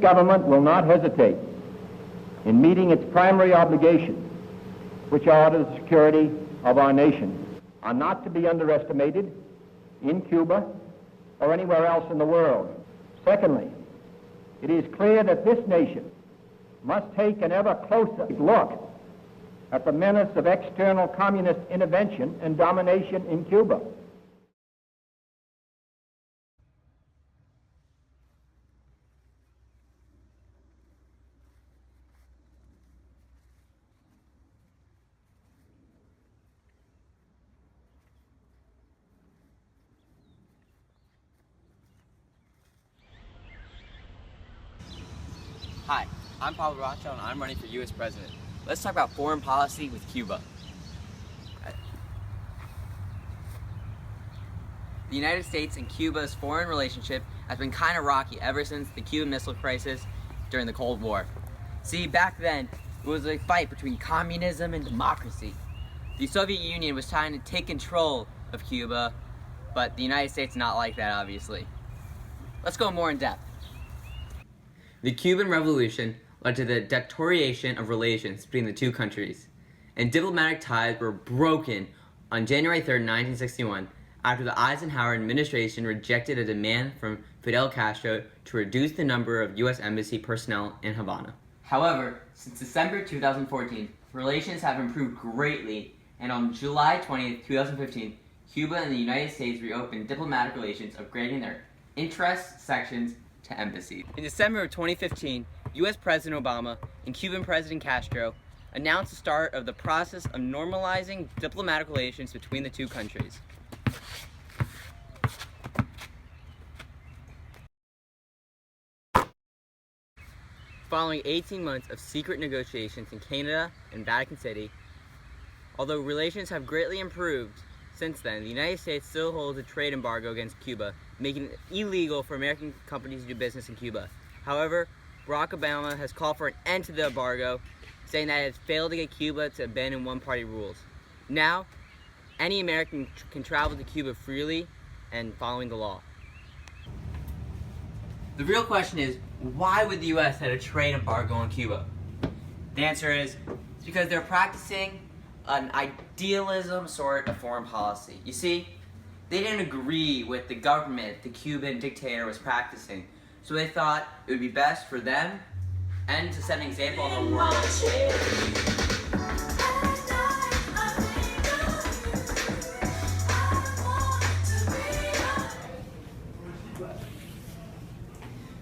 government will not hesitate in meeting its primary obligations, which are to the security of our nation, are not to be underestimated in Cuba or anywhere else in the world. Secondly, it is clear that this nation must take an ever closer look at the menace of external communist intervention and domination in Cuba. Hi, I'm Pablo Rocha and I'm running for U.S. President. Let's talk about foreign policy with Cuba. The United States and Cuba's foreign relationship has been kind of rocky ever since the Cuban Missile Crisis during the Cold War. See, back then, it was a fight between communism and democracy. The Soviet Union was trying to take control of Cuba, but the United States not like that, obviously. Let's go more in depth. The Cuban Revolution led to the deterioration of relations between the two countries, and diplomatic ties were broken on January 3, 1961, after the Eisenhower administration rejected a demand from Fidel Castro to reduce the number of U.S. Embassy personnel in Havana. However, since December 2014, relations have improved greatly, and on July 20, 2015, Cuba and the United States reopened diplomatic relations, upgrading their interest sections to embassies. In December of 2015, U.S. President Obama and Cuban President Castro announced the start of the process of normalizing diplomatic relations between the two countries. Following 18 months of secret negotiations in Canada and Vatican City, although relations have greatly improved since then, the United States still holds a trade embargo against Cuba, making it illegal for American companies to do business in Cuba. However, Barack Obama has called for an end to the embargo, saying that it has failed to get Cuba to abandon one-party rules. Now, any American can travel to Cuba freely and following the law. The real question is, why would the U.S. have a trade embargo on Cuba? The answer is, it's because they're practicing an idealism sort of foreign policy. You see, they didn't agree with the government the Cuban dictator was practicing, so they thought it would be best for them and to set an example in the world.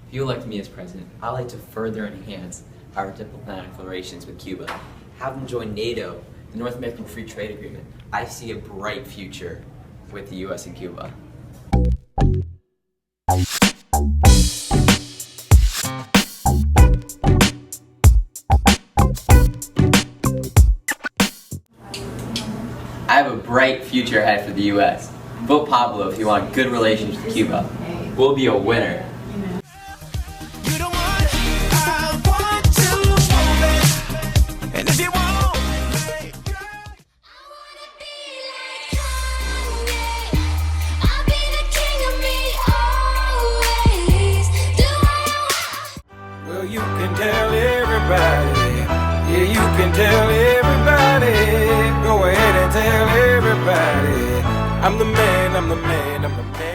If you elect me as president, I'd like to further enhance our diplomatic relations with Cuba. Have them join NATO, the North American Free Trade Agreement. I see a bright future with the U.S. and Cuba. I have a bright future ahead for the U.S. Vote Pablo if you want good relations with Cuba. We'll be a winner. You can tell everybody, yeah, you can tell everybody, go ahead and tell everybody, I'm the man, I'm the man, I'm the man.